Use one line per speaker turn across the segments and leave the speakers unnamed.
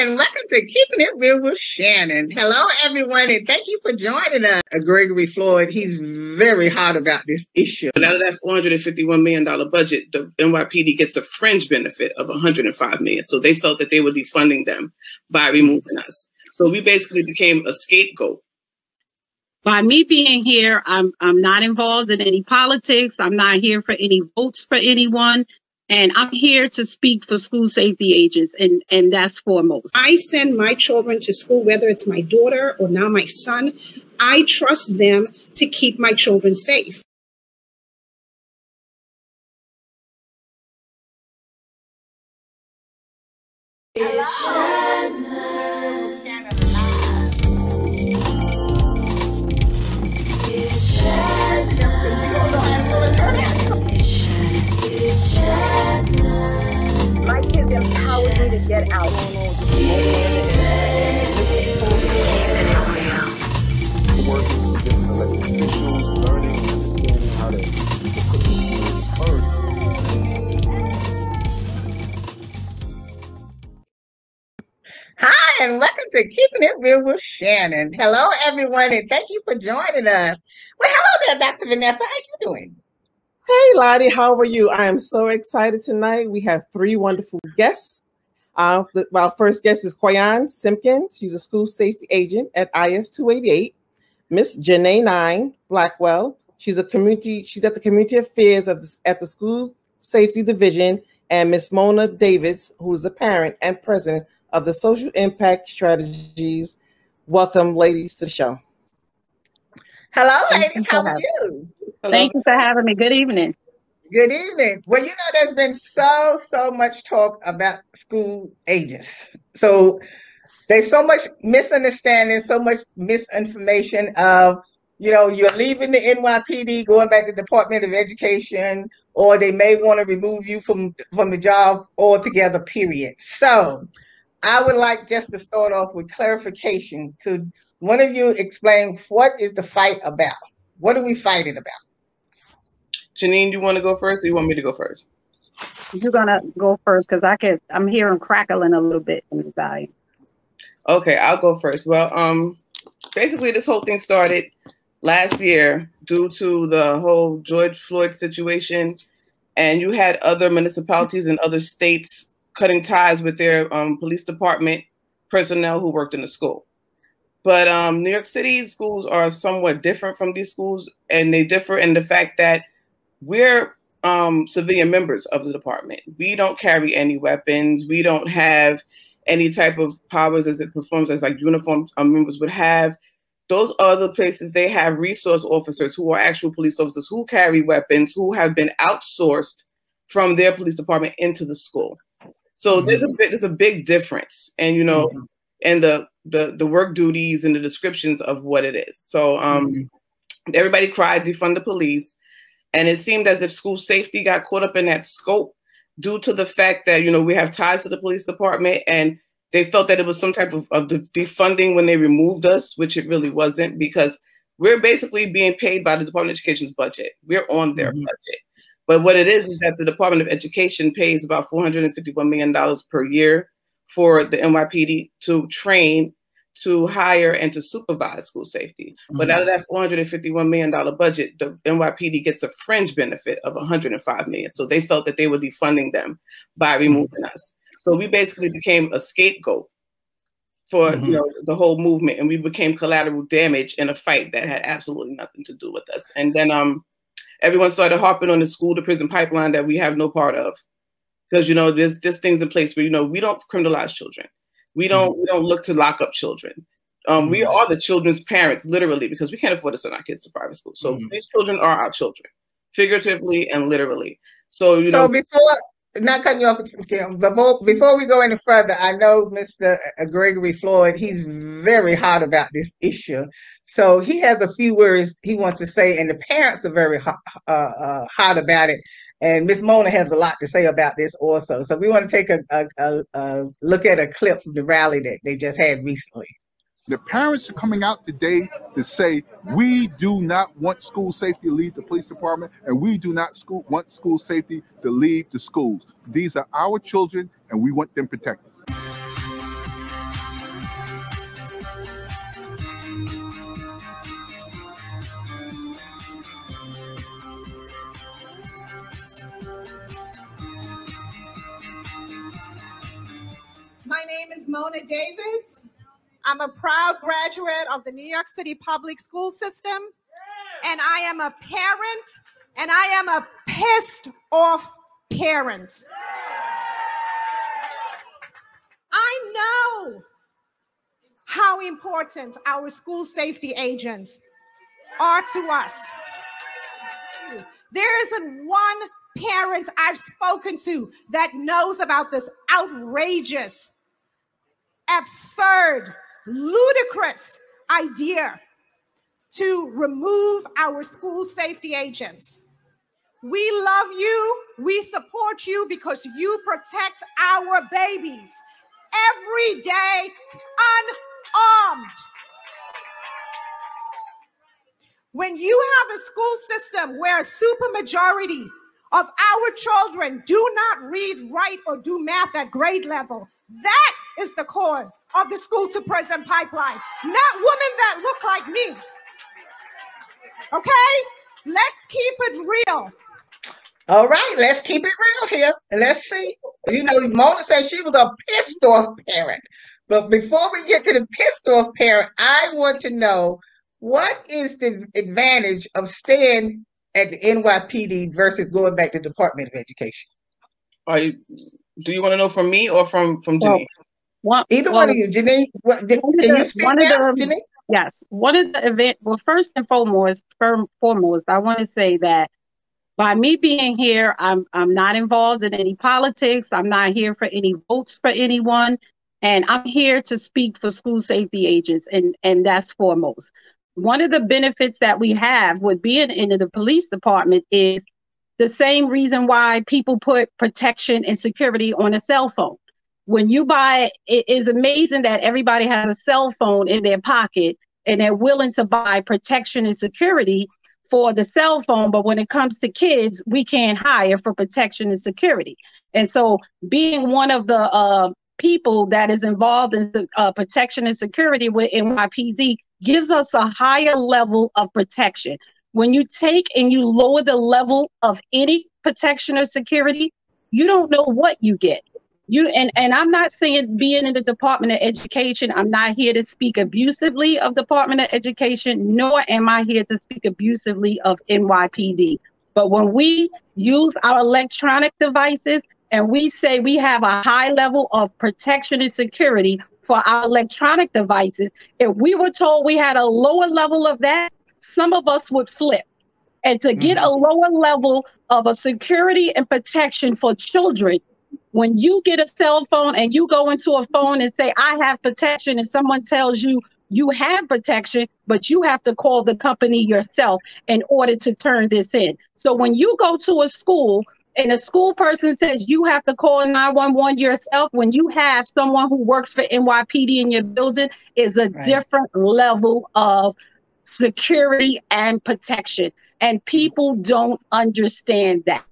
and welcome to Keeping It Real with Shannon. Hello, everyone, and thank you for joining us. Gregory Floyd, he's very hot about this issue.
But out of that $451 million budget, the NYPD gets a fringe benefit of $105 million. So they felt that they were defunding them by removing us. So we basically became a scapegoat.
By me being here, I'm not involved in any politics. I'm not here for any votes for anyone. And I'm here to speak for school safety agents, and that's foremost.
I send my children to school, whether it's my daughter or now my son. I trust them to keep my children safe.
My kids empowered me to get out.
Working with different elected officials, learning, understanding how to put these first.
Hi, and welcome to Keeping It Real with Shannon. Hello, everyone, and thank you for joining us. Well, hello there, Dr. Vanessa. How you doing?
Hey, Lottie, how are you? I am so excited tonight. We have three wonderful guests. Our first guest is Koyan Simpkin. She's a school safety agent at IS 288. Miss Janae Nine Blackwell. She's at the community affairs at the school safety division, and Miss Mona Davis, who's the parent and president of the social impact strategies. Welcome, ladies, to the show.
Hello, ladies. How are you?
Hello.
Thank you for having me. Good evening.
Good evening. Well, you know, there's been so much talk about school agents. So there's so much misunderstanding, so much misinformation of, you know, you're leaving the NYPD, going back to the Department of Education, or they may want to remove you from the job altogether, period. So I would like just to start off with clarification. Could one of you explain what is the fight about? What are we fighting about?
Janine, you want to go first, or you want me to go first?
You're gonna go first because I'm hearing crackling a little bit in the volume.
Okay, I'll go first. Well, basically this whole thing started last year due to the whole George Floyd situation, and you had other municipalities and other states cutting ties with their police department personnel who worked in the school. But New York City schools are somewhat different from these schools, and they differ in the fact that we're civilian members of the department. We don't carry any weapons. We don't have any type of powers as it performs as like uniformed members would have. Those other places, they have resource officers who are actual police officers who carry weapons, who have been outsourced from their police department into the school. So there's a big difference, and you know, and the work duties and the descriptions of what it is. So everybody cried defund the police, and it seemed as if school safety got caught up in that scope due to the fact that, you know, we have ties to the police department, and they felt that it was some type of defunding when they removed us, which it really wasn't, because we're basically being paid by the Department of Education's budget. We're on their budget. But what it is that the Department of Education pays about $451 million per year for the NYPD to train, to hire, and to supervise school safety. But out of that $451 million budget, the NYPD gets a fringe benefit of $105 million. So they felt that they were defunding them by removing us. So we basically became a scapegoat for you know, the whole movement, and we became collateral damage in a fight that had absolutely nothing to do with us. And then everyone started harping on the school to prison pipeline that we have no part of, because, you know, there's things in place where, you know, we don't criminalize children. We don't look to lock up children. We are the children's parents, literally, because we can't afford to send our kids to private school. So these children are our children, figuratively and literally. So, you know,
before, not cutting you off, Kim, but before we go any further, I know Mr. Gregory Floyd, he's very hot about this issue. So he has a few words he wants to say, and the parents are very hot about it. And Miss Mona has a lot to say about this also. So we want to take a look at a clip from the rally that they just had recently.
The parents are coming out today to say, we do not want school safety to leave the police department, and we do not want school safety to leave the schools. These are our children, and we want them protected.
My name is Mona Davids. I'm a proud graduate of the New York City public school system, and I am a parent, and I am a pissed off parent. I know how important our school safety agents are to us. There isn't one parent I've spoken to that knows about this outrageous, absurd, ludicrous idea to remove our school safety agents. We love you, we support you because you protect our babies every day unarmed. When you have a school system where a supermajority of our children do not read, write, or do math at grade level, that is the cause of the school to prison pipeline, not women that look like me. Okay? Let's keep it real.
All right, let's keep it real here. Let's see. You know, Mona said she was a pissed off parent. But before we get to the pissed off parent, I want to know, what is the advantage of staying at the NYPD versus going back to the Department of Education?
Do you want to know from me or from Janine?
Either one of you. Janine, can you speak now, Janine?
Yes. One of the event. Well, first and foremost, I want to say that by me being here, I'm not involved in any politics. I'm not here for any votes for anyone, and I'm here to speak for school safety agents, and that's foremost. One of the benefits that we have with being in the police department is the same reason why people put protection and security on a cell phone. When you buy, it is amazing that everybody has a cell phone in their pocket and they're willing to buy protection and security for the cell phone. But when it comes to kids, we can't hire for protection and security. And so being one of the people that is involved in the protection and security with NYPD gives us a higher level of protection. When you take and you lower the level of any protection or security, you don't know what you get. And I'm not saying being in the Department of Education, I'm not here to speak abusively of Department of Education, nor am I here to speak abusively of NYPD. But when we use our electronic devices and we say we have a high level of protection and security for our electronic devices, if we were told we had a lower level of that, some of us would flip. And to get a lower level of a security and protection for children, when you get a cell phone and you go into a phone and say, I have protection, and someone tells you you have protection, but you have to call the company yourself in order to turn this in. So when you go to a school and a school person says you have to call 911 yourself, when you have someone who works for NYPD in your building, is a different level of security and protection. And people don't understand that.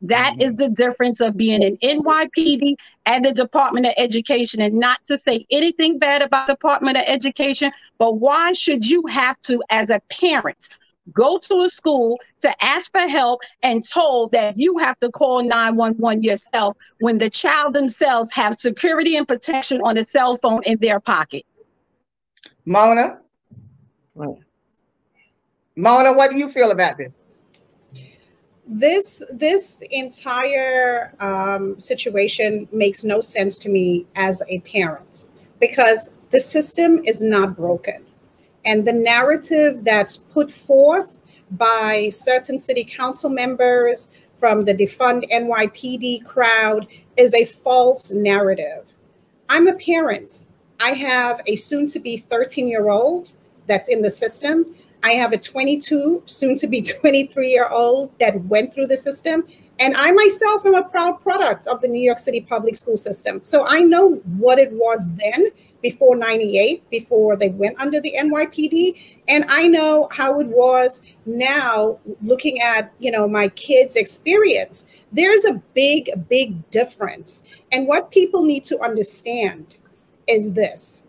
That is the difference of being an NYPD and the Department of Education. And not to say anything bad about the Department of Education, but why should you have to, as a parent, go to a school to ask for help and told that you have to call 911 yourself when the child themselves have security and protection on a cell phone in their pocket?
Mona? Mona, what do you feel about this?
This entire situation makes no sense to me as a parent, because the system is not broken. And the narrative that's put forth by certain city council members from the defund NYPD crowd is a false narrative. I'm a parent. I have a soon-to-be 13-year-old that's in the system. I have a 22, soon-to-be 23-year-old that went through the system. And I myself am a proud product of the New York City public school system. So I know what it was then, before 98, before they went under the NYPD. And I know how it was now, looking at, my kids' experience. There's a big, big difference. And what people need to understand is this.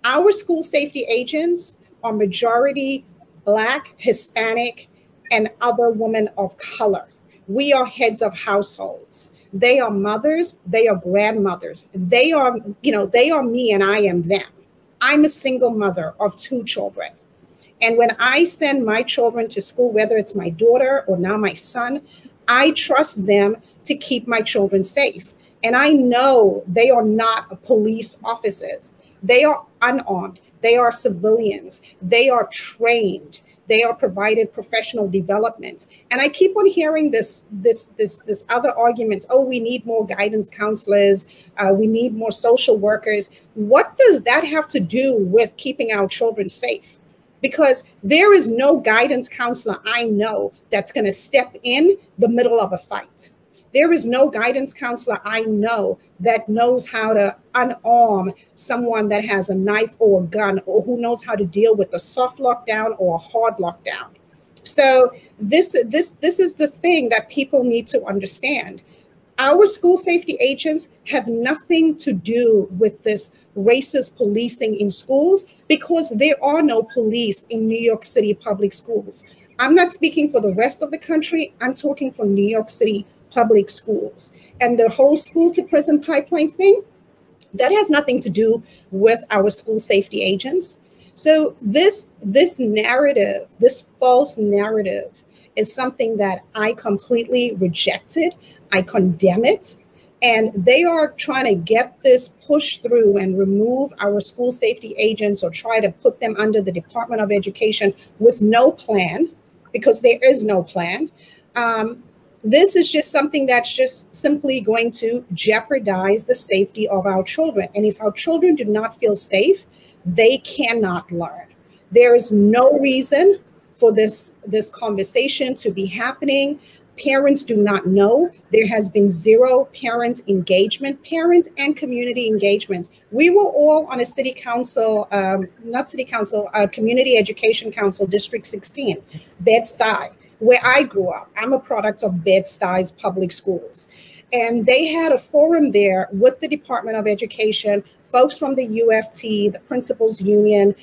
Our school safety agents are majority Black, Hispanic, and other women of color. We are heads of households. They are mothers, they are grandmothers. They are, they are me and I am them. I'm a single mother of 2 children. And when I send my children to school, whether it's my daughter or now my son, I trust them to keep my children safe. And I know they are not police officers. They are unarmed. They are civilians. They are trained. They are provided professional development. And I keep on hearing this other argument. Oh, we need more guidance counselors. We need more social workers. What does that have to do with keeping our children safe? Because there is no guidance counselor I know that's going to step in the middle of a fight. There is no guidance counselor I know that knows how to unarm someone that has a knife or a gun, or who knows how to deal with a soft lockdown or a hard lockdown. So this is the thing that people need to understand. Our school safety agents have nothing to do with this racist policing in schools, because there are no police in New York City public schools. I'm not speaking for the rest of the country. I'm talking for New York City public schools. And the whole school to prison pipeline thing, that has nothing to do with our school safety agents. So this narrative, this false narrative, is something that I completely rejected. I condemn it. And they are trying to get this pushed through and remove our school safety agents, or try to put them under the Department of Education with no plan, because there is no plan. This is just something that's just simply going to jeopardize the safety of our children. And if our children do not feel safe, they cannot learn. There is no reason for this conversation to be happening. Parents do not know. There has been zero parent engagement, parent and community engagements. We were all on a city council, community education council, District 16, Bed-Stuy, where I grew up. I'm a product of Bed-Stuy's public schools. And they had a forum there with the Department of Education, folks from the UFT, the Principals Union,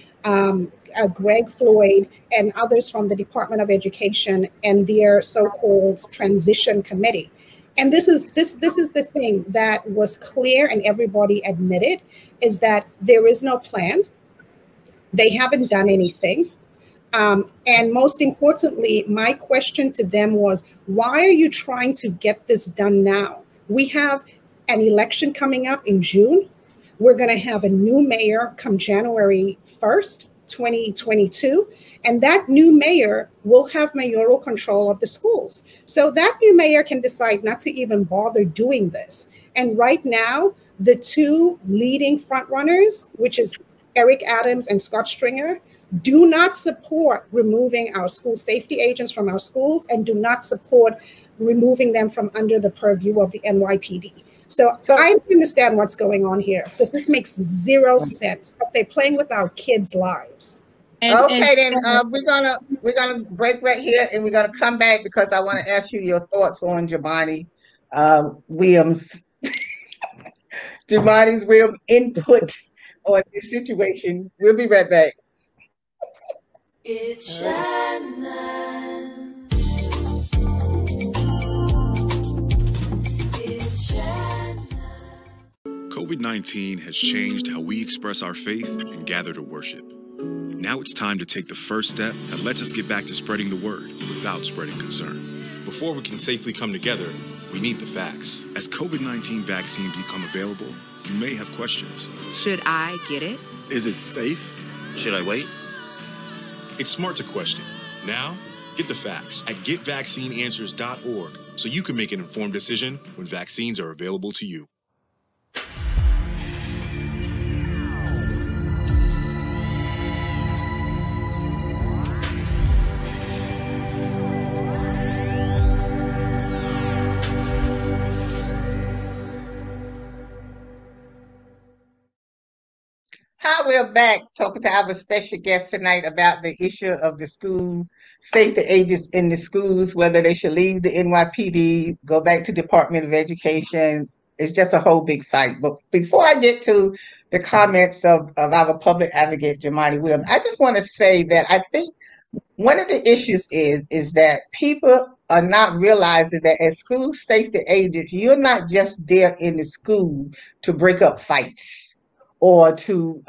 Greg Floyd, and others from the Department of Education and their so-called transition committee. And this is the thing that was clear and everybody admitted, is that there is no plan. They haven't done anything. And most importantly, my question to them was, why are you trying to get this done now? We have an election coming up in June. We're going to have a new mayor come January 1st, 2022. And that new mayor will have mayoral control of the schools. So that new mayor can decide not to even bother doing this. And right now, the 2 leading frontrunners, which is Eric Adams and Scott Stringer, do not support removing our school safety agents from our schools, and do not support removing them from under the purview of the NYPD. So I understand what's going on here, because this makes zero sense. They're playing with our kids' lives.
Then we're gonna break right here, and we're gonna come back, because I want to ask you your thoughts on Jamani Williams, Jamani's real input on this situation. We'll be right back.
It's Shannon. It's Shannon.
COVID-19 has changed how we express our faith and gather to worship. Now it's time to take the first step that lets us get back to spreading the word without spreading concern.
Before we can safely come together, we need the facts.
As COVID-19 vaccines become available, you may have questions.
Should I get it?
Is it safe?
Should I wait?
It's smart to question. Now, get the facts at getvaccineanswers.org so you can make an informed decision when vaccines are available to you.
Hi, we're back talking to our special guest tonight about the issue of the school safety agents in the schools, whether they should leave the NYPD, go back to Department of Education. It's just a whole big fight. But before I get to the comments of our public advocate, Jamani Williams, I just want to say that I think one of the issues is that people are not realizing that as school safety agents, you're not just there in the school to break up fights or to,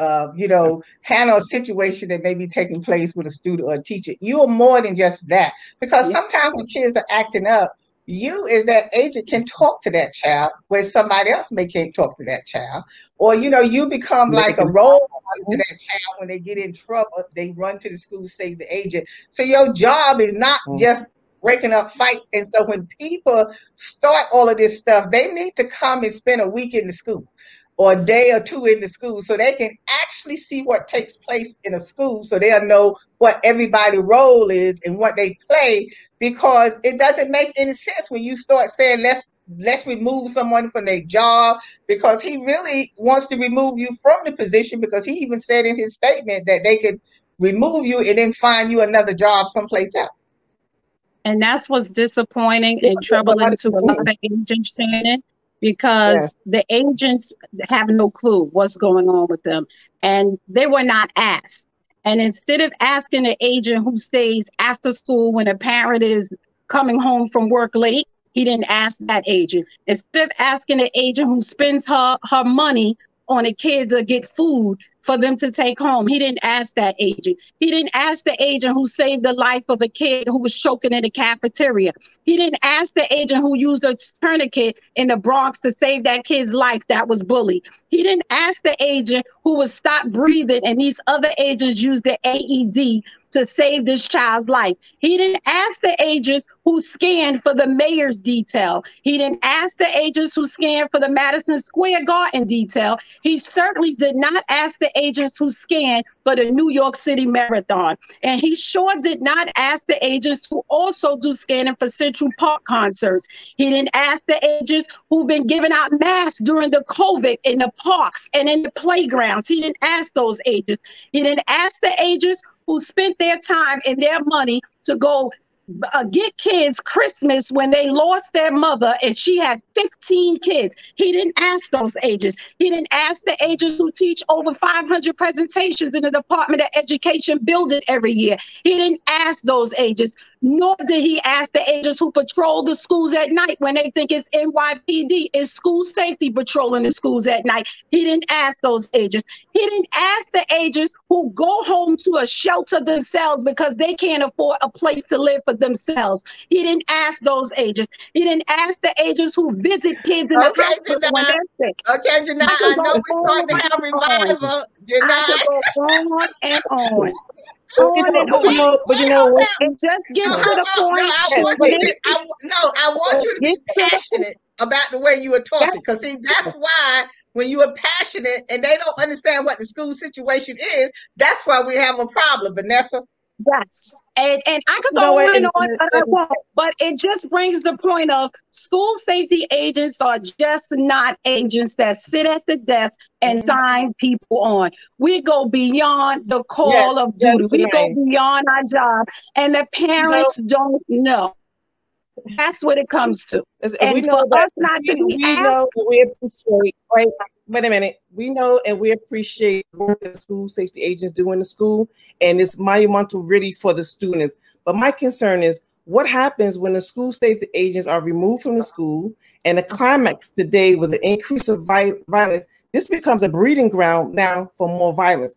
handle a situation that may be taking place with a student or a teacher. You're more than just that, because sometimes when kids are acting up, you as that agent can talk to that child where somebody else can't talk to that child. Or, you become like a role model to that child. When they get in trouble, they run to the school safety agent. So your job is not just breaking up fights. And so when people start all of this stuff, they need to come and spend a week in the school or a day or two in the school so they can actually see what takes place in a school, so they'll know what everybody's role is and what they play, because it doesn't make any sense when you start saying let's remove someone from their job, because he really wants to remove you from the position, because he even said in his statement that they could remove you and then find you another job someplace else.
And that's what's disappointing and troubling to a lot of agents, Shannon, because the agents have no clue what's going on with them, and they were not asked. And instead of asking the agent who stays after school when a parent is coming home from work late, he didn't ask that agent. Instead of asking the agent who spends her money on the kids to get food for them to take home, he didn't ask that agent. He didn't ask the agent who saved the life of a kid who was choking in the cafeteria. He didn't ask the agent who used a tourniquet in the Bronx to save that kid's life that was bullied. He didn't ask the agent who was stopped breathing and these other agents used the AED to save this child's life. He didn't ask the agents who scanned for the mayor's detail. He didn't ask the agents who scanned for the Madison Square Garden detail. He certainly did not ask the agents who scanned for the New York City Marathon. And he sure did not ask the agents who also do scanning for Central Park concerts. He didn't ask the agents who've been giving out masks during the COVID in the parks and in the playgrounds. He didn't ask those agents. He didn't ask the agents who spent their time and their money to go get kids Christmas when they lost their mother and she had 15 kids. He didn't ask those agents. He didn't ask the agents who teach over 500 presentations in the Department of Education building every year. He didn't ask those agents, nor did he ask the agents who patrol the schools at night when they think it's NYPD. It's school safety patrolling the schools at night. He didn't ask those agents. He didn't ask the agents who go home to a shelter themselves because they can't afford a place to live for themselves. He didn't ask those agents. He didn't ask the agents who visit kids in the hospital when they're sick.
Okay, Janai, I know we're starting to have revival.
I could go on and on.
But you know what?
It just gets to the point.
I want you to be passionate about the way you are talking, because see, that's why when you are passionate and they don't understand what the school situation is, that's why we have a problem, Vanessa.
Yes. And I could go on and on, but I won't. But it just brings the point of school safety agents are just not agents that sit at the desk and sign people on. We go beyond the call of duty. We go beyond our job, and the parents don't know. That's what it comes to. And
we know
for us not to be asked,
we appreciate, right? Wait a minute. We know and we appreciate the work that school safety agents do in the school, and it's monumental really for the students. But my concern is what happens when the school safety agents are removed from the school, and the climax today with the increase of violence, this becomes a breeding ground now for more violence.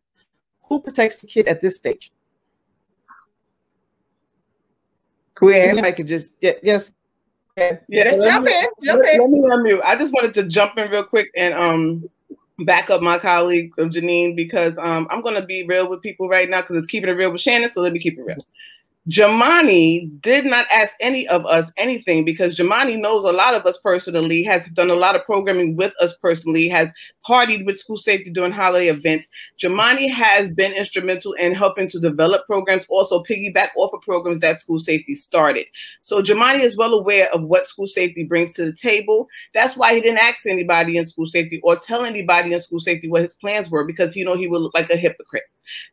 Who protects the kids at this stage?
Quinn,
if I could just yes.
Yeah,
jump in.
Let me unmute. I just wanted to jump in real quick and back up my colleague Janine, because I'm going to be real with people right now because it's keeping it real with Shannon. So let me keep it real. Jamani did not ask any of us anything, because Jamani knows a lot of us personally, has done a lot of programming with us personally, has partied with school safety during holiday events. Jamani has been instrumental in helping to develop programs, also piggyback off of programs that school safety started. So Jamani is well aware of what school safety brings to the table. That's why he didn't ask anybody in school safety or tell anybody in school safety what his plans were, because he would look like a hypocrite.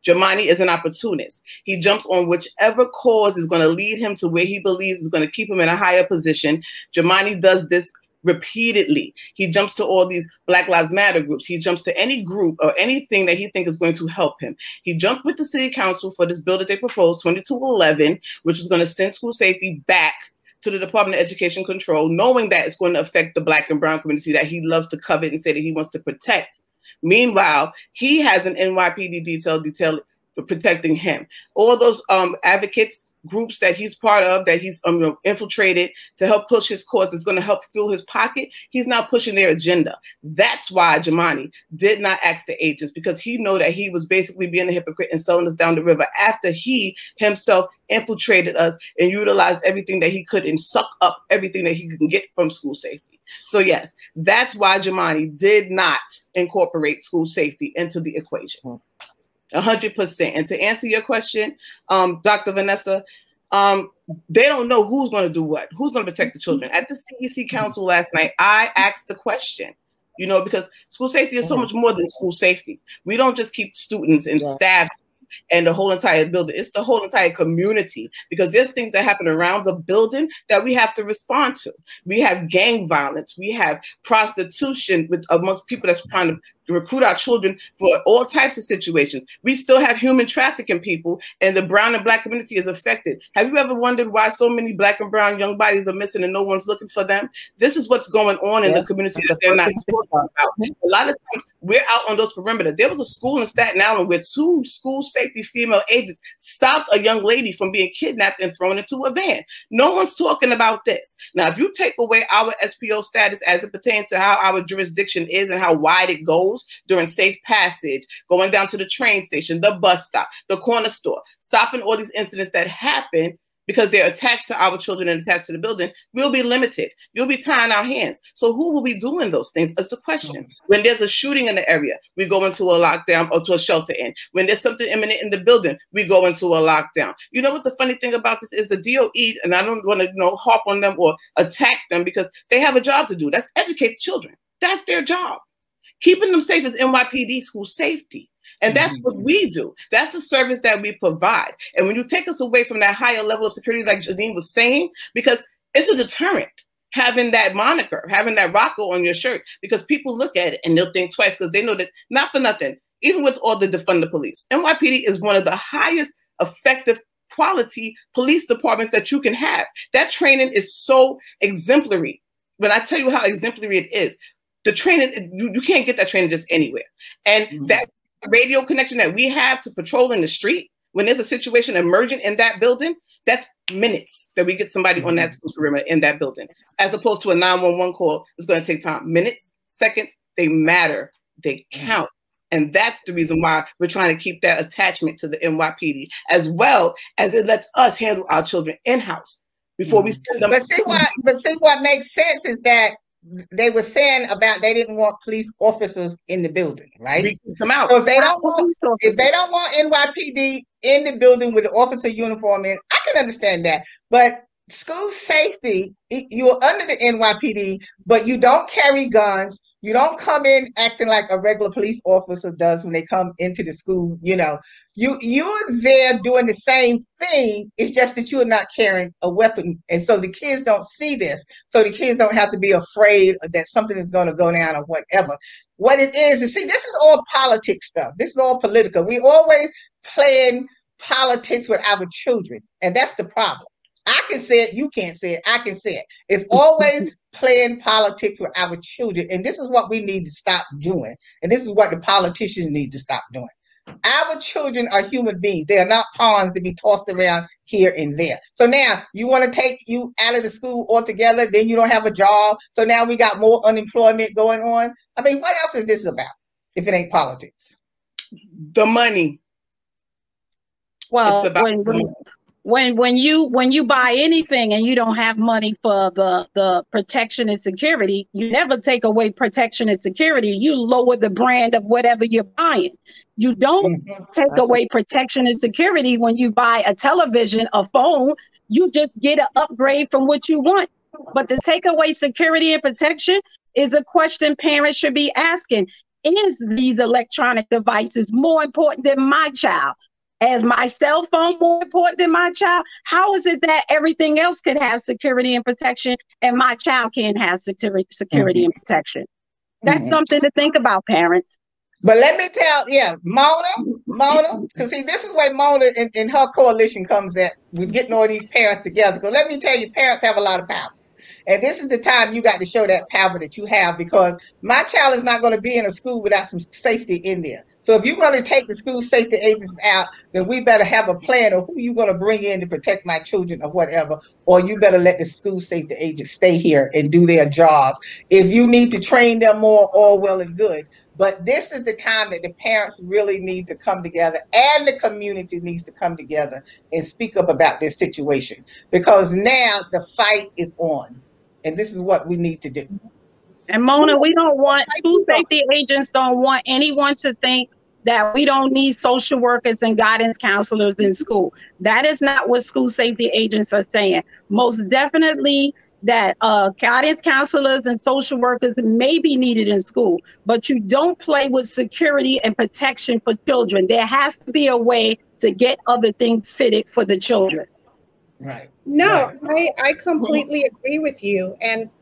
Jamani is an opportunist. He jumps on whichever cause is going to lead him to where he believes is going to keep him in a higher position. Jamani does this repeatedly. He jumps to all these Black Lives Matter groups. He jumps to any group or anything that he thinks is going to help him. He jumped with the city council for this bill that they proposed, 2211, which was going to send school safety back to the Department of Education Control, knowing that it's going to affect the Black and brown community that he loves to covet and say that he wants to protect. Meanwhile, he has an NYPD detail for protecting him. All those advocates groups that he's part of, that he's infiltrated to help push his cause, that's going to help fill his pocket, he's now pushing their agenda. That's why Jamani did not ask the agents, because he know that he was basically being a hypocrite and selling us down the river after he himself infiltrated us and utilized everything that he could and suck up everything that he can get from school safety. So yes, that's why Jamani did not incorporate school safety into the equation. 100%. And to answer your question, Dr. Vanessa, they don't know who's going to do what, who's going to protect the children. At the CEC Council last night, I asked the question, you know, because school safety is so much more than school safety. We don't just keep students and staff and the whole entire building. It's the whole entire community, because there's things that happen around the building that we have to respond to. We have gang violence. We have prostitution amongst people that's trying to recruit our children for all types of situations. We still have human trafficking people, and the brown and Black community is affected. Have you ever wondered why so many Black and brown young bodies are missing and no one's looking for them? This is what's going on in the community that they're not talking about. A lot of times we're out on those perimeters. There was a school in Staten Island where 2 school safety female agents stopped a young lady from being kidnapped and thrown into a van. No one's talking about this. Now, if you take away our SPO status as it pertains to how our jurisdiction is and how wide it goes, during safe passage, going down to the train station, the bus stop, the corner store, stopping all these incidents that happen because they're attached to our children and attached to the building, we'll be limited. You'll be tying our hands. So who will be doing those things? That's the question. When there's a shooting in the area, we go into a lockdown or to a shelter in. When there's something imminent in the building, we go into a lockdown. You know what the funny thing about this is? The DOE, and I don't want to harp on them or attack them, because they have a job to do. That's educate children. That's their job. Keeping them safe is NYPD school safety. And that's what we do. That's the service that we provide. And when you take us away from that higher level of security, like Janine was saying, because it's a deterrent having that moniker, having that rocker on your shirt, because people look at it and they'll think twice, because they know that, not for nothing, even with all the defund the police, NYPD is one of the highest effective quality police departments that you can have. That training is so exemplary. When I tell you how exemplary it is, the training, you can't get that training just anywhere. And that radio connection that we have to patrol in the street, when there's a situation emerging in that building, that's minutes that we get somebody on that school perimeter in that building, as opposed to a 911 call. It's going to take time. Minutes, seconds, they matter. They count. And that's the reason why we're trying to keep that attachment to the NYPD, as well as it lets us handle our children in-house before we send them.
But see what makes sense is that they were saying about they didn't want police officers in the building, right?
Come out.
So if they don't want NYPD in the building with the officer uniform in, I can understand that. But school safety, you're under the NYPD, but you don't carry guns. You don't come in acting like a regular police officer does when they come into the school. You know, you're there doing the same thing. It's just that you're not carrying a weapon. And so the kids don't see this. So the kids don't have to be afraid that something is going to go down or whatever. What it is, see, this is all politics stuff. This is all political. We always playing politics with our children. And that's the problem. I can say it, you can't say it, I can say it. It's always playing politics with our children. And this is what we need to stop doing. And this is what the politicians need to stop doing. Our children are human beings. They are not pawns to be tossed around here and there. So now you want to take you out of the school altogether, then you don't have a job. So now we got more unemployment going on. I mean, what else is this about if it ain't politics?
The money.
Well,
it's about
when you buy anything and you don't have money for the protection and security, you never take away protection and security. You lower the brand of whatever you're buying. You don't take away protection and security when you buy a television, a phone. You just get an upgrade from what you want. But to take away security and protection is a question parents should be asking. Is these electronic devices more important than my child? Is my cell phone more important than my child? How is it that everything else could have security and protection and my child can't have security and protection? That's something to think about, parents.
But let me tell, Mona, because see, this is where Mona and her coalition comes at with getting all these parents together. Because let me tell you, parents have a lot of power. And this is the time you got to show that power that you have, because my child is not going to be in a school without some safety in there. So if you're going to take the school safety agents out, then we better have a plan of who you're going to bring in to protect my children or whatever, or you better let the school safety agents stay here and do their jobs. If you need to train them more, all well and good. But this is the time that the parents really need to come together, and the community needs to come together and speak up about this situation, because now the fight is on. And this is what we need to do.
And Mona, we don't want, school safety agents don't want anyone to think that we don't need social workers and guidance counselors in school. That is not what school safety agents are saying. Most definitely that guidance counselors and social workers may be needed in school, but you don't play with security and protection for children. There has to be a way to get other things fitted for the children.
Right.
No, I completely agree with you.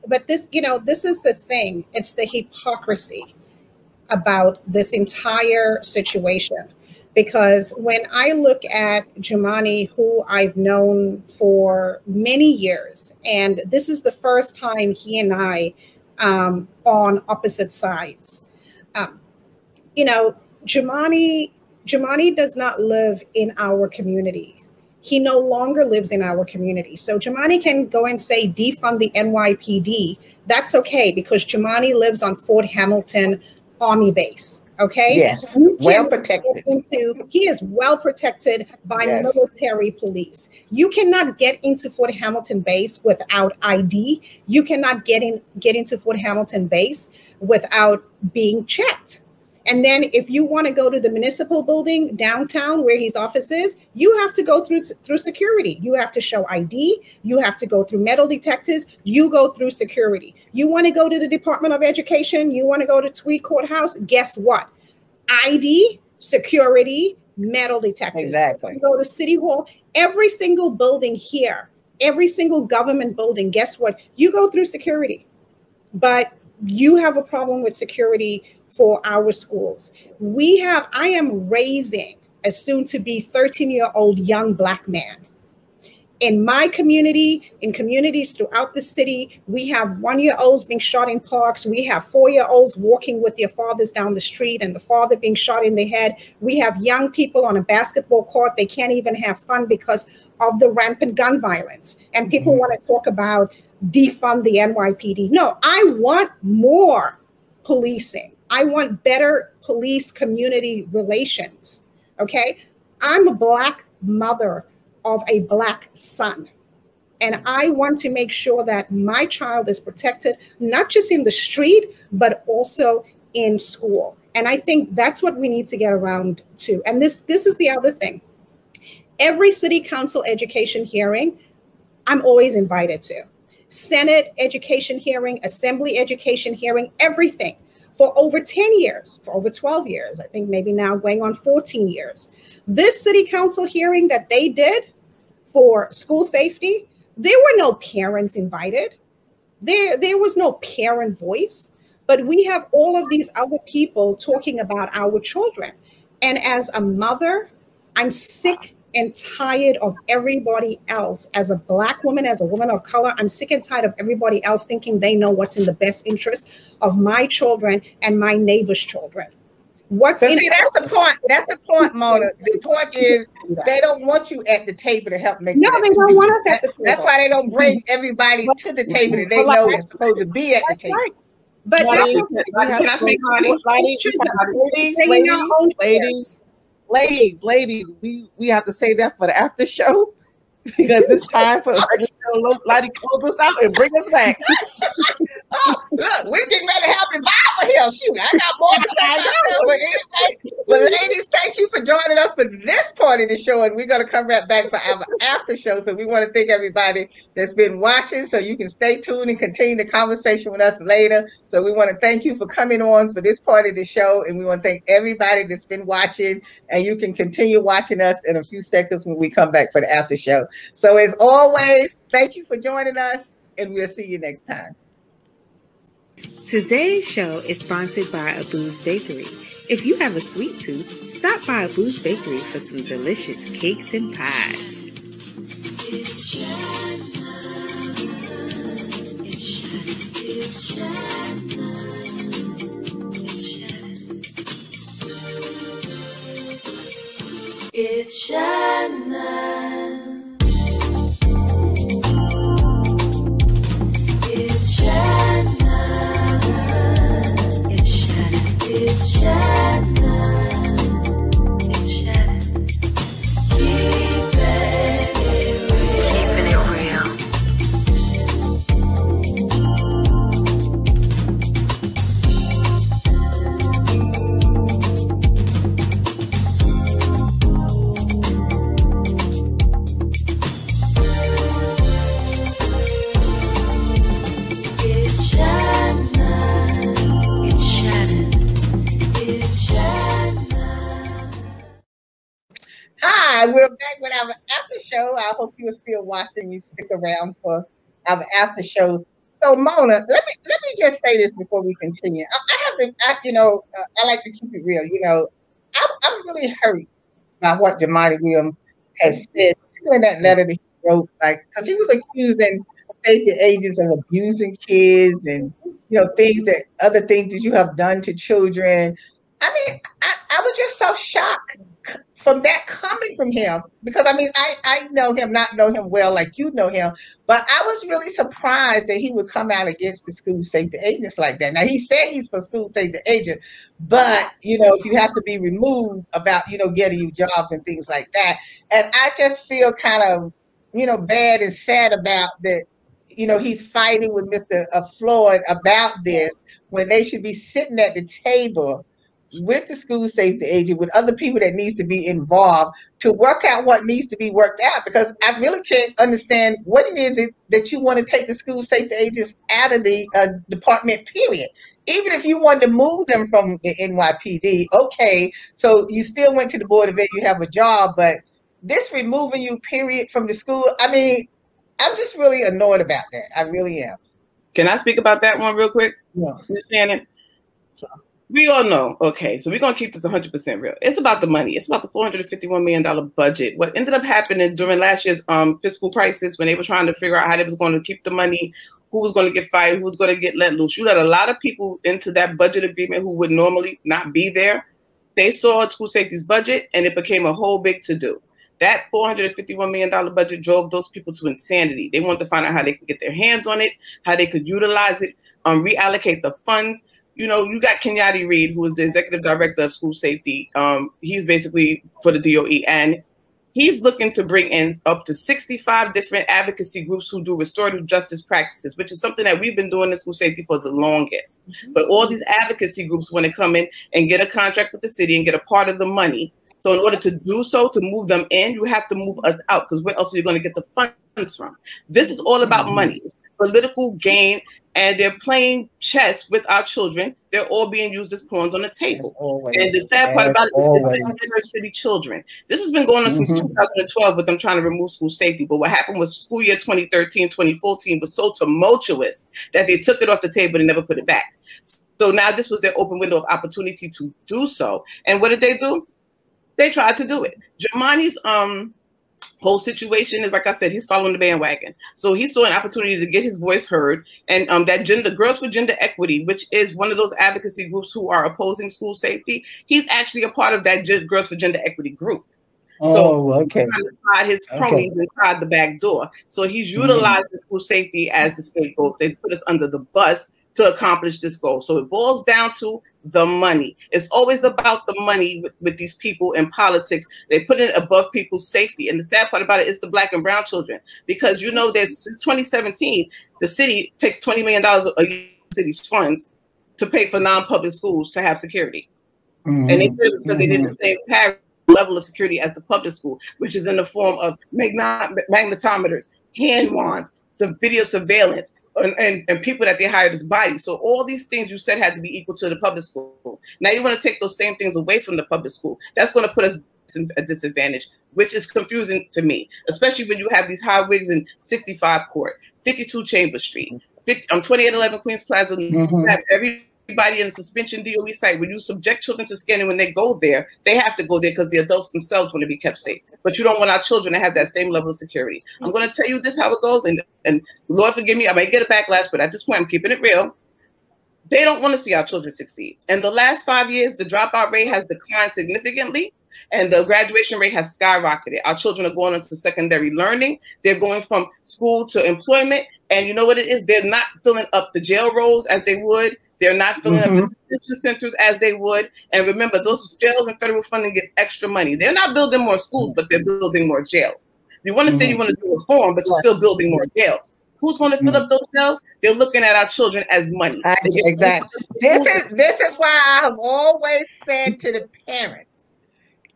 But this, this is the thing. It's the hypocrisy about this entire situation. Because when I look at Jumani, who I've known for many years, and this is the first time he and I on opposite sides. Jumani does not live in our community. He no longer lives in our community. So Jumani can go and say defund the NYPD. That's okay, because Jumani lives on Fort Hamilton Army Base. Okay.
Yes. Well protected.
He is well protected by military police. You cannot get into Fort Hamilton Base without ID. You cannot get into Fort Hamilton Base without being checked. And then if you want to go to the municipal building downtown where his office is, you have to go through security. You have to show ID. You have to go through metal detectors. You go through security. You want to go to the Department of Education. You want to go to Tweed Courthouse. Guess what? ID, security, metal detectors.
Exactly.
You go to City Hall. Every single building here, every single government building, guess what? You go through security. But you have a problem with security for our schools. I am raising a soon-to-be 13-year-old young Black man. In my community, in communities throughout the city, we have 1-year-olds being shot in parks. We have 4-year-olds walking with their fathers down the street and the father being shot in the head. We have young people on a basketball court. They can't even have fun because of the rampant gun violence. And people want to talk about defund the NYPD. No, I want more policing. I want better police community relations, okay? I'm a Black mother of a Black son, and I want to make sure that my child is protected, not just in the street, but also in school. And I think that's what we need to get around to. And this is the other thing. Every city council education hearing, I'm always invited to. Senate education hearing, assembly education hearing, everything. For over 10 years, for over 12 years, I think maybe now going on 14 years. This city council hearing that they did for school safety, there were no parents invited. There was no parent voice, but we have all of these other people talking about our children. And as a mother, I'm sick and tired of everybody else. As a Black woman, as a woman of color, I'm sick and tired of everybody else thinking they know what's in the best interest of my children and my neighbor's children. That's
the point. That's the point, Mona. The point is they don't want you at the table to help make.
No, they don't want us at the table.
That's why they don't bring everybody to the table that they know is supposed to be at the table.
Right. But
can I speak, honey?
Ladies, we have to say that for the after show, because it's time for Lottie to close us out and bring us back.
Oh, look, we're getting ready to have revival here. Shoot, I got more to say myself. But anyway, but ladies, thank you for joining us for this part of the show. And we're going to come right back for our after show. So we want to thank everybody that's been watching. So you can stay tuned and continue the conversation with us later. So we want to thank you for coming on for this part of the show. And we want to thank everybody that's been watching. And you can continue watching us in a few seconds when we come back for the after show. So as always, thank you for joining us. And we'll see you next time.
Today's show is sponsored by Abu's Bakery. If you have a sweet tooth, stop by Abu's Bakery for some delicious cakes and pies.
It's Shannon. It's Shannon. It's Shannon. It's Shannon. It's Shannon. Keeping it real. It's Shannon. It's Shannon. It's Shannon.
Hi, we're back with our after show. I hope you're still watching. You stick around for our after show. So Mona, let me just say this before we continue. I like to keep it real. I'm really hurt by what Jamani Williams has said in that letter that he wrote, because he was accusing safety agents of abusing kids and other things that you have done to children. I mean, I was just so shocked from that coming from him, because I know him, not know him well like you know him, but I was really surprised that he would come out against the school safety agents like that. Now, he said he's for school safety agent, but if you have to be removed about getting you jobs and things like that, and I just feel kind of bad and sad about that. He's fighting with Mr. Floyd about this when they should be sitting at the table with the school safety agent, with other people that needs to be involved to work out what needs to be worked out, because I really can't understand what it is that you want to take the school safety agents out of the department, period. Even if you wanted to move them from the NYPD, okay, so you still went to the Board of Ed, you have a job, but this removing you, period, from the school, I'm just really annoyed about that. I really am.
Can I speak about that one real quick?
Yeah.
Ms. Shannon? We all know, okay, so we're going to keep this 100% real. It's about the money. It's about the $451 million budget. What ended up happening during last year's fiscal crisis, when they were trying to figure out how they was going to keep the money, who was going to get fired, who was going to get let loose. You let a lot of people into that budget agreement who would normally not be there. They saw school safety's budget, and it became a whole big to-do. That $451 million budget drove those people to insanity. They wanted to find out how they could get their hands on it, how they could utilize it, reallocate the funds. You got Kenyatta Reed, who is the executive director of school safety. He's basically for the DOE, and he's looking to bring in up to 65 different advocacy groups who do restorative justice practices, which is something that we've been doing in school safety for the longest. But all these advocacy groups want to come in and get a contract with the city and get a part of the money. So in order to do so, to move them in, you have to move us out, because where else are you going to get the funds from? This is all about money. It's political gain, and they're playing chess with our children. They're all being used as pawns on the table. And the sad part about it is the inner city children. This has been going on since 2012 with them trying to remove school safety. But what happened was school year 2013, 2014 was so tumultuous that they took it off the table and never put it back. So now this was their open window of opportunity to do so. And what did they do? They tried to do it. Jamani's whole situation is, like I said, he's following the bandwagon. So he saw an opportunity to get his voice heard. And that Girls for Gender Equity, which is one of those advocacy groups who are opposing school safety, he's actually a part of that Girls for Gender Equity group.
Okay.
He's trying to slide his cronies inside the back door. So he's utilizing school safety as the scapegoat. They put us under the bus to accomplish this goal. So it boils down to the money. It's always about the money with these people in politics. They put it above people's safety. And the sad part about it is the Black and brown children, because there's since 2017, the city takes $20 million of the city's funds to pay for non-public schools to have security. And they said it was because they did the same level of security as the public school, which is in the form of magnetometers, hand wands, some video surveillance, and people that they hired as bodies. So all these things you said had to be equal to the public school. Now you want to take those same things away from the public school. That's going to put us at a disadvantage, which is confusing to me, especially when you have these high wigs in 65 Court, 52 Chambers Street, 2811 Queens Plaza. You have everybody in the suspension DOE site. When you subject children to scanning when they go there, they have to go there because the adults themselves want to be kept safe. But you don't want our children to have that same level of security. I'm going to tell you this how it goes, and Lord forgive me, I might get a backlash, but at this point I'm keeping it real. They don't want to see our children succeed. And the last 5 years, the dropout rate has declined significantly, and the graduation rate has skyrocketed. Our children are going into secondary learning. They're going from school to employment. And you know what it is? They're not filling up the jail rolls as they would. They're not filling up the detention centers as they would. And remember, those jails and federal funding gets extra money. They're not building more schools, but they're building more jails. You want to say you want to do reform, but you're still building more jails. Who's going to fill up those jails? They're looking at our children as money.
Exactly. This is why I have always said to the parents,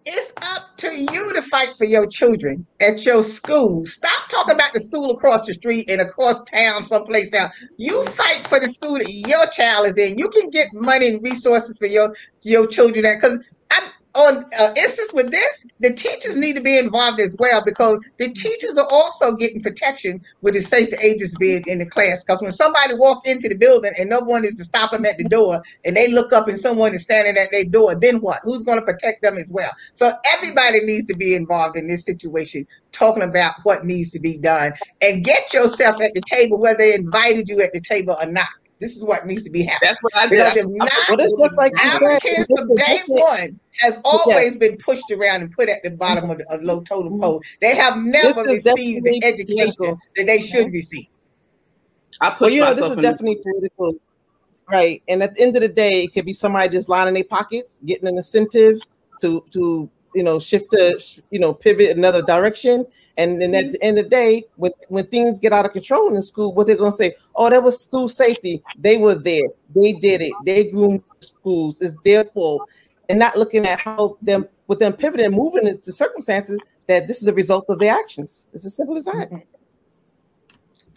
it's up to you to fight for your children at your school. Stop talking about the school across the street and across town someplace else. You fight for the school that your child is in. You can get money and resources for your children. Because I'm on instance with this, the teachers need to be involved as well, because the teachers are also getting protection with the safety agents being in the class. Because when somebody walks into the building and no one is to stop them at the door, and they look up and someone is standing at their door, then what? Who's going to protect them as well? So everybody needs to be involved in this situation, talking about what needs to be done, and get yourself at the table, whether they invited you at the table or not. This is what needs to be happening.
That's what I did.
Because if not, our kids from day one has always been pushed around and put at the bottom of the low totem pole. They have never received the education that they should receive.
Well, you know, this is definitely political, right? And at the end of the day, it could be somebody just lining their pockets, getting an incentive to shift to pivot another direction. And then at the end of the day, when things get out of control in the school, what they're going to say, oh, that was school safety. They were there. They did it. They groomed schools. It's their fault. And not looking at how with them pivoting and moving into circumstances, that this is a result of their actions. It's as simple as that.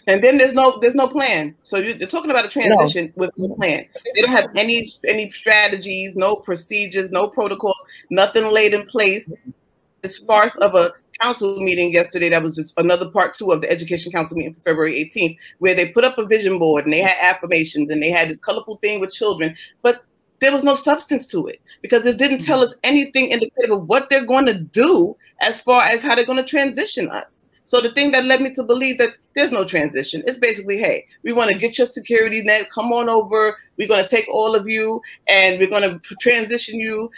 And then there's no plan. So you're talking about a transition with no plan. They don't have any strategies, no procedures, no protocols, nothing laid in place. This farce of a council meeting yesterday, that was just another part 2 of the education council meeting for February 18th, where they put up a vision board and they had affirmations and they had this colorful thing with children, but there was no substance to it, because it didn't tell us anything indicative of what they're going to do as far as how they're going to transition us. So the thing that led me to believe that there's no transition is basically, hey, we want to get your security net, come on over, we're going to take all of you and we're going to transition you,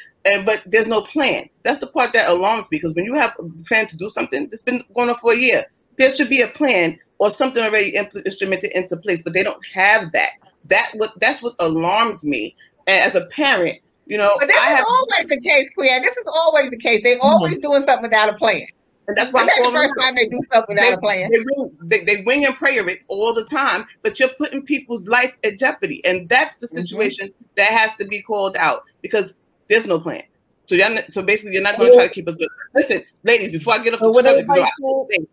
but there's no plan. That's the part that alarms me, because when you have a plan to do something that's been going on for a year, there should be a plan or something already instrumented into place, but they don't have that. That's what alarms me. And as a parent,
but that's always the case, Queen. This is always the case. They always doing something without a plan.
And that's why
the first time they do something without a plan.
They wing and pray it all the time, but you're putting people's life at jeopardy. And that's the situation that has to be called out, because there's no plan. So basically, you're not going to try to keep us good. Listen, ladies, before I get off the subject,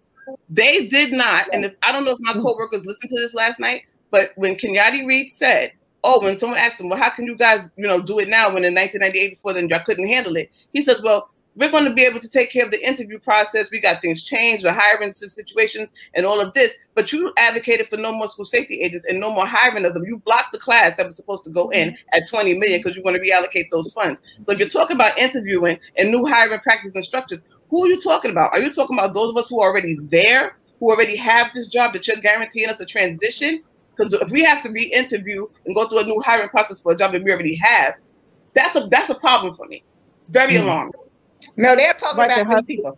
they did not, and I don't know if my coworkers listened to this last night, but when Kenyatta Reed said, oh, when someone asked him, well, how can you guys, do it now when in 1998 before then y'all couldn't handle it? He says, well, we're going to be able to take care of the interview process. We got things changed, we're hiring situations and all of this, but you advocated for no more school safety agents and no more hiring of them. You blocked the class that was supposed to go in at 20 million because you want to reallocate those funds. So if you're talking about interviewing and new hiring practices and structures, who are you talking about? Are you talking about those of us who are already there, who already have this job that you're guaranteeing us a transition? Because if we have to re-interview and go through a new hiring process for a job that we already have, that's a problem for me. Very alarming.
No, they're talking about new people.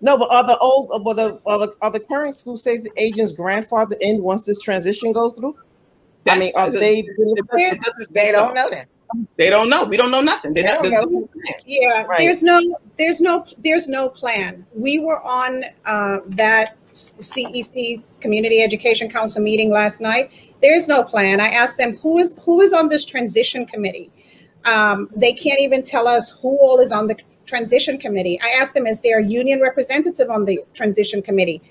No, but are the current school safety agents grandfathered in once this transition goes through? I mean, are they?
They don't know that.
They don't know. We don't know nothing. They don't know.
Yeah, right. There's no plan. We were on that CEC, Community Education Council meeting last night. There's no plan. I asked them, who is on this transition committee? They can't even tell us who all is on the transition committee. I asked them, is there a union representative on the transition committee?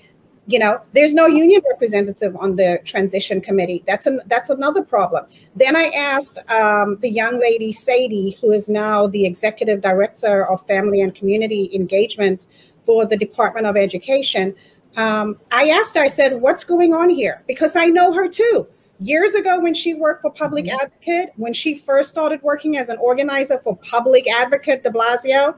You know, there's no union representative on the transition committee. That's another problem. Then I asked the young lady, Sadie, who is now the executive director of family and community engagement for the Department of Education. I asked her, I said, what's going on here? Because I know her too. Years ago, when she worked for Public Advocate, when she first started working as an organizer for Public Advocate de Blasio,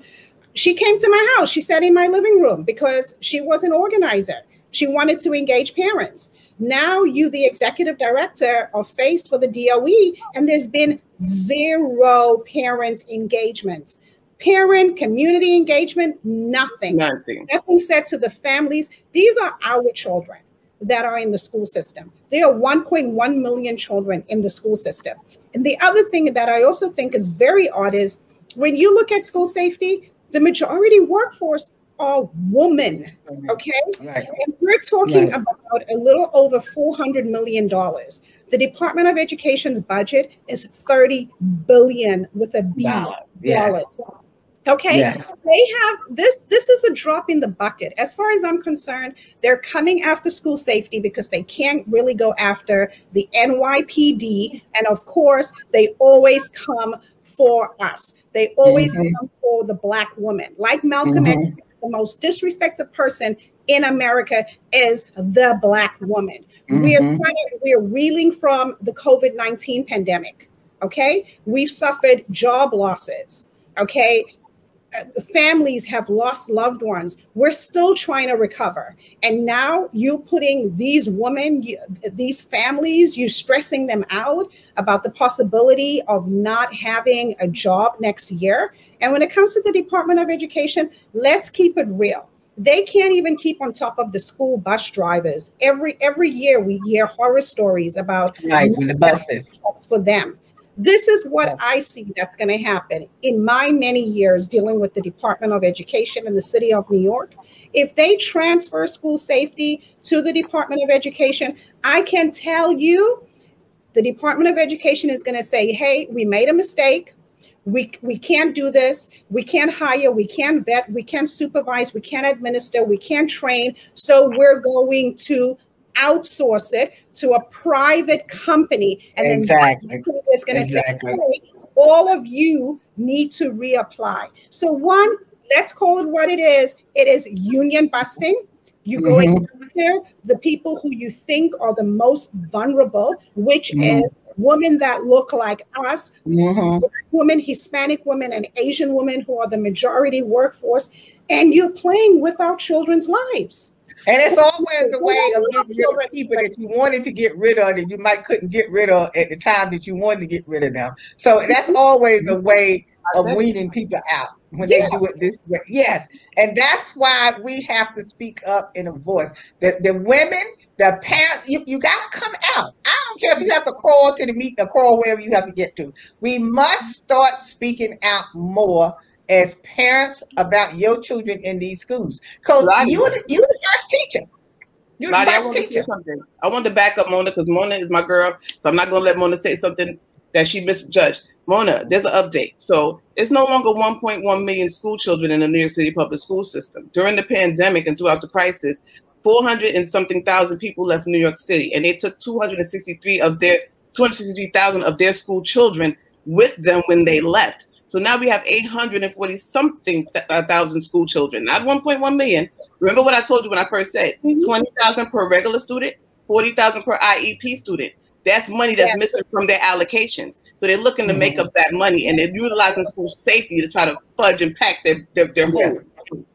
she came to my house. She sat in my living room because she was an organizer. She wanted to engage parents. Now you, the executive director, are faced for the DOE, and there's been zero parent engagement. Parent, community engagement, nothing. Nothing said to the families. These are our children that are in the school system. There are 1.1 million children in the school system. And the other thing that I also think is very odd is when you look at school safety, the majority workforce are women, okay? Right. And we're talking about a little over $400 million. The Department of Education's budget is $30 billion with a B. Yes. Okay, yes. They have this is a drop in the bucket. As far as I'm concerned, they're coming after school safety because they can't really go after the NYPD. And of course, they always come for us. They always come for the Black woman. Like Malcolm X, the most disrespected person in America is the Black woman. We're reeling from the COVID-19 pandemic. Okay, we've suffered job losses. Okay, families have lost loved ones. We're still trying to recover. And now you're putting these women, these families, you're stressing them out about the possibility of not having a job next year. And when it comes to the Department of Education, let's keep it real. They can't even keep on top of the school bus drivers. Every year we hear horror stories about
the buses
for them. This is what I see that's going to happen in my many years dealing with the Department of Education in the city of New York. If they transfer school safety to the Department of Education, I can tell you the Department of Education is going to say, hey, we made a mistake. We can't do this. We can't hire. We can't vet. We can't supervise. We can't administer. We can't train. So we're going to outsource it to a private company. And then it's going to say, hey, all of you need to reapply. So one, let's call it what it is. It is union busting. You go after the people who you think are the most vulnerable, which is women that look like us, women, Hispanic women, and Asian women who are the majority workforce, and you're playing with our children's lives.
And it's always a way of getting rid of people that you wanted to get rid of that you couldn't get rid of at the time that you wanted to get rid of them. So that's always a way of weeding people out when they do it this way. Yes. And that's why we have to speak up in a voice. The women, the parents, you got to come out. I don't care if you have to crawl to the meet or crawl wherever you have to get to. We must start speaking out more as parents about your children in these schools. Because you're the first teacher. You're the first teacher.
I want to back up Mona because Mona is my girl. So I'm not going to let Mona say something that she misjudged. Mona, there's an update. So it's no longer 1.1 million school children in the New York City public school system. During the pandemic and throughout the crisis, 400 and something thousand people left New York City, and they took 263,000 of their school children with them when they left. So now we have 840 something thousand school children, not 1.1 million. Remember what I told you when I first said 20,000 per regular student, 40,000 per IEP student. That's money that's missing from their allocations. So they're looking to make up that money, and they're utilizing school safety to try to fudge and pack their whole.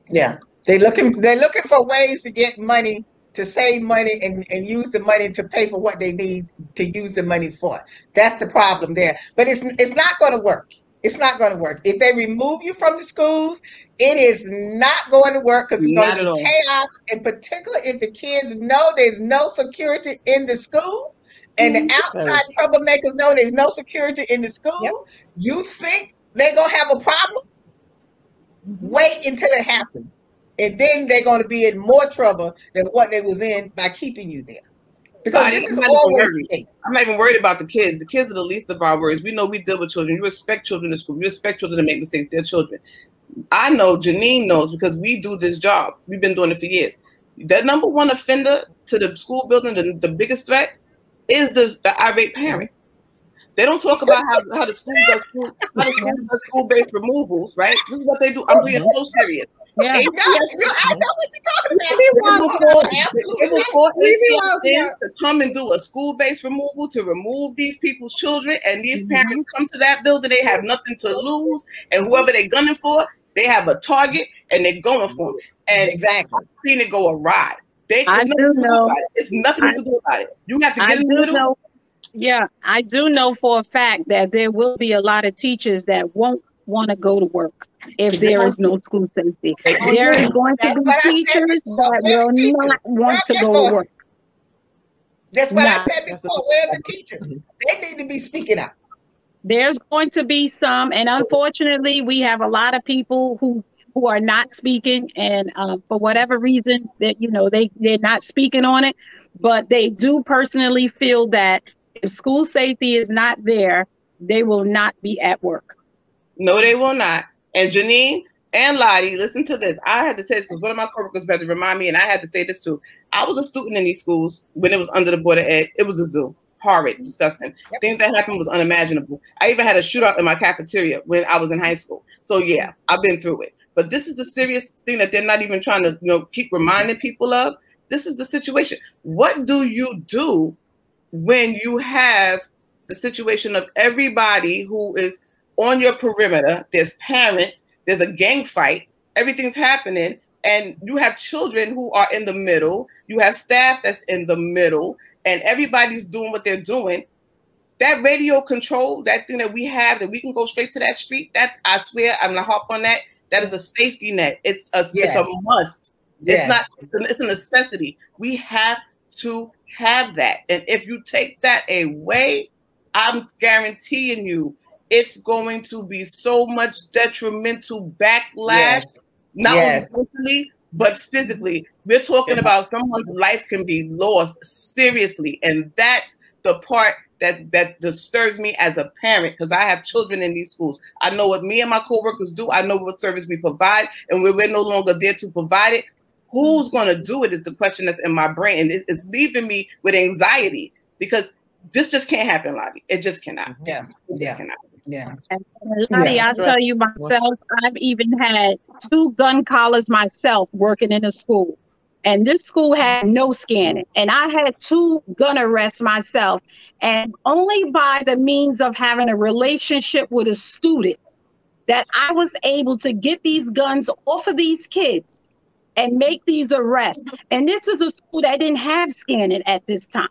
Yeah, they're looking for ways to get money, to save money and use the money to pay for what they need to use the money for. That's the problem there. But it's not going to work. It's not going to work. If they remove you from the schools, it is not going to work because it's going to be chaos. In particular, if the kids know there's no security in the school and the outside troublemakers know there's no security in the school, you think they're going to have a problem? Wait until it happens. and then they're going to be in more trouble than what they was in by keeping you there. Because this is always the case.
I'm not even worried about the kids. The kids are the least of our worries. We know we deal with children. You expect children to school. You expect children to make mistakes. They're children. I know, Janine knows, because we do this job. We've been doing it for years. The number one offender to the school building, the biggest threat, is the irate parent. They don't talk about how the school does school-based removals, right? This is what they do. I'm being so serious.
Yeah. I know what you're talking about.
It was for ACS to come and do a school-based removal to remove these people's children, and these parents come to that building. They have nothing to lose, and whoever they're gunning for, they have a target, and they're going for it. And exactly, I've seen it go awry.
I do know.
It's nothing you can do about it. You have to get in the middle.
Yeah, I do know for a fact that there will be a lot of teachers that won't want to go to work if there is no school safety. There is going to be teachers that will not want to go to work.
That's what I said before. Where are the teachers? They need to be speaking up.
There's going to be some, and unfortunately, we have a lot of people who are not speaking, and for whatever reason that they're not speaking on it, but they do personally feel that if school safety is not there, they will not be at work.
No, they will not. And Janine and Lottie, listen to this. I had to say this because one of my coworkers better remind me, and I had to say this too. I was a student in these schools when it was under the Board of Ed. It was a zoo. Horrid, disgusting. Yep. Things that happened was unimaginable. I even had a shootout in my cafeteria when I was in high school. So yeah, I've been through it. But this is the serious thing that they're not even trying to keep reminding people of. This is the situation. What do you do when you have the situation of everybody who is on your perimeter? There's parents, there's a gang fight, everything's happening, and you have children who are in the middle, you have staff that's in the middle, and everybody's doing what they're doing. That radio control, that thing that we have, that we can go straight to that street, that, I swear, I'm gonna hop on that. That is a safety net. It's a must. It's not, it's a necessity. We have to have that. And if you take that away, I'm guaranteeing you, it's going to be so much detrimental backlash, not only mentally, but physically. We're talking about someone's life can be lost seriously. And that's the part that disturbs me as a parent, because I have children in these schools. I know what me and my coworkers do. I know what service we provide, and we're no longer there to provide it. Who's going to do it is the question that's in my brain. And it's leaving me with anxiety, because this just can't happen, Lottie. It just cannot.
Yeah.
And Lottie, I'll tell you myself, I've even had 2 gun collars myself working in a school. And this school had no scanning. And I had 2 gun arrests myself. And only by the means of having a relationship with a student that I was able to get these guns off of these kids and make these arrests. And this is a school that didn't have scanning at this time.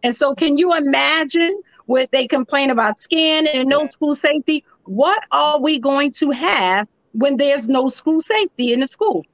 And so can you imagine what they complain about scanning and no school safety? What are we going to have when there's no school safety in the school?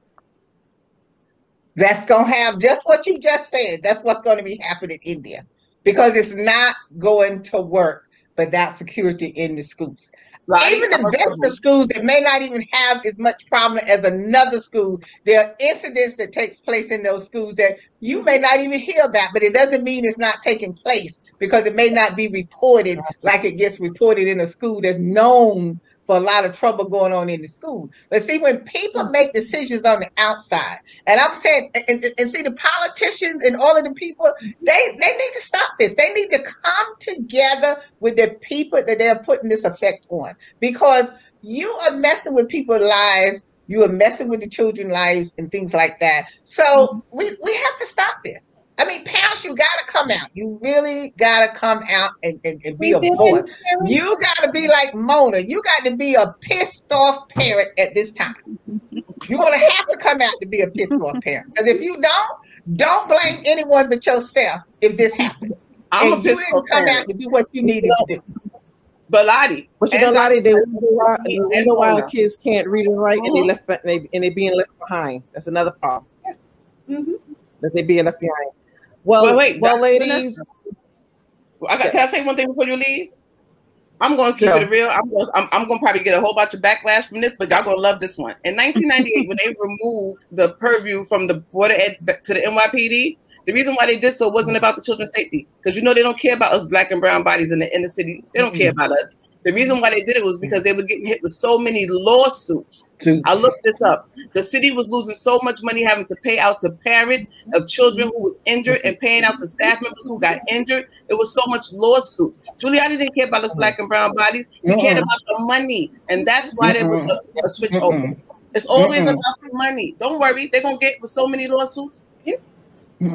That's going to have just what you just said. That's what's going to be happening in there, because it's not going to work without security in the schools. Right. Even the best of schools that may not even have as much problem as another school, there are incidents that takes place in those schools that you may not even hear about, but it doesn't mean it's not taking place, because it may not be reported like it gets reported in a school that's known for a lot of trouble going on in the school. But see, when people make decisions on the outside, and I'm saying, and see, the politicians and all of the people, they need to stop this. They need to come together with the people that they're putting this effect on, because you are messing with people's lives. You are messing with the children's lives and things like that. So we have to stop this. I mean, parents, you got to come out. You really got to come out and be a voice. You got to be like Mona. You got to be a pissed off parent at this time. You're going to have to come out to be a pissed off parent. Because if you don't blame anyone but yourself if this happened. You didn't come out to do what you needed to do.
But Lottie,
Lottie, they wonder why kids can't read and write, and they being left behind. That's another problem. That they're being left behind. Well, ladies.
Can I say one thing before you leave? I'm going to keep it real. I'm going to probably get a whole bunch of backlash from this, but y'all going to love this one. In 1998, when they removed the purview from the Board of Ed to the NYPD, the reason why they did so wasn't about the children's safety, because you know they don't care about us black and brown bodies in the inner city. They don't care about us. The reason why they did it was because they were getting hit with so many lawsuits. I looked this up. The city was losing so much money having to pay out to parents of children who was injured and paying out to staff members who got injured. It was so much lawsuits. Giuliani didn't care about us black and brown bodies. He cared about the money. And that's why there was a switch over. It's always about the money. Don't worry. They're going to get with so many lawsuits.
See,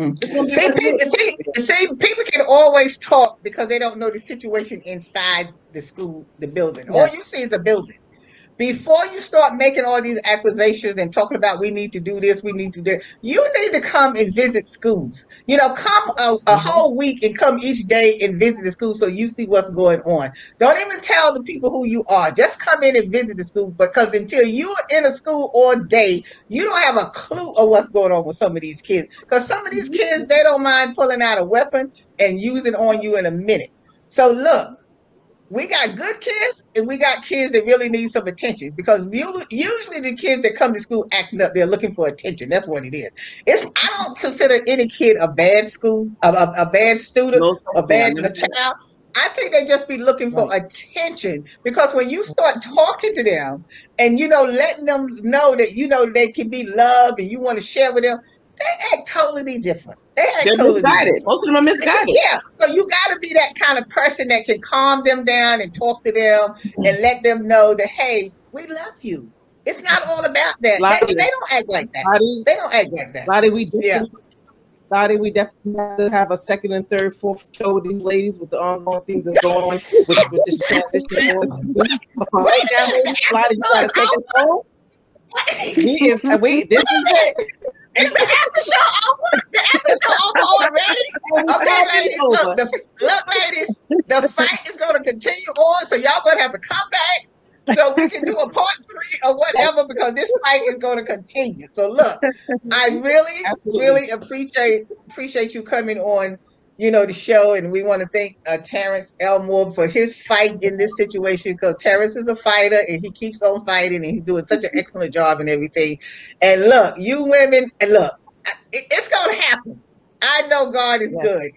people can always talk because they don't know the situation inside the school, the building. All you see is a building. Before you start making all these accusations and talking about we need to do this, we need to do that, you need to come and visit schools. You know, come a whole week and come each day and visit the school so you see what's going on. Don't even tell the people who you are. Just come in and visit the school, because until you're in a school all day, you don't have a clue of what's going on with some of these kids. Because some of these kids, they don't mind pulling out a weapon and using on you in a minute. So look, we got good kids and we got kids that really need some attention, because usually the kids that come to school acting up, they're looking for attention. That's what it is. I don't consider any kid a bad school, a bad student, a child. I think they just be looking for attention, because when you start talking to them and, you know, letting them know that, you know, they can be loved and you want to share with them, they act totally different. They're totally misguided.
Most of them are misguided.
Yeah, so you got to be that kind of person that can calm them down and talk to them and let them know that, hey, we love you. It's not all about that. They don't act like that. They don't act like that.
Lottie, we definitely have to have a second and third, fourth show with these ladies with the ongoing things that's going on with this transition. Right now, Lottie, you got to take us home. This is it.
Is the after show over? The after show over already? Okay, ladies. Look, ladies. The fight is going to continue on, so y'all going to have to come back so we can do a part 3 or whatever, because this fight is going to continue. So look, I really appreciate you coming on, you know, the show, and we want to thank Terrence Elmore for his fight in this situation, because Terrence is a fighter and he keeps on fighting and he's doing such an excellent job and everything. And look, you women, and look, it's going to happen. I know God is good.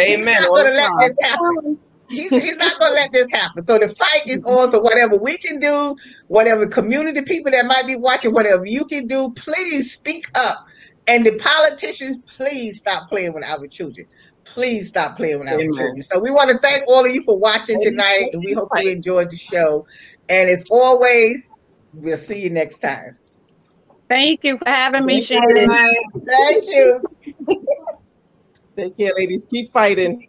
Amen.
He's not going to let this happen. He's not going to let this happen. So the fight is on. So whatever we can do, whatever community people that might be watching, whatever you can do, please speak up. And the politicians, please stop playing with our children. Please stop playing with our children. So we want to thank all of you for watching tonight, and we hope you enjoyed the show. And as always, we'll see you next time.
Thank you for having me, Shannon.
Thank you.
Take care, ladies. Keep fighting.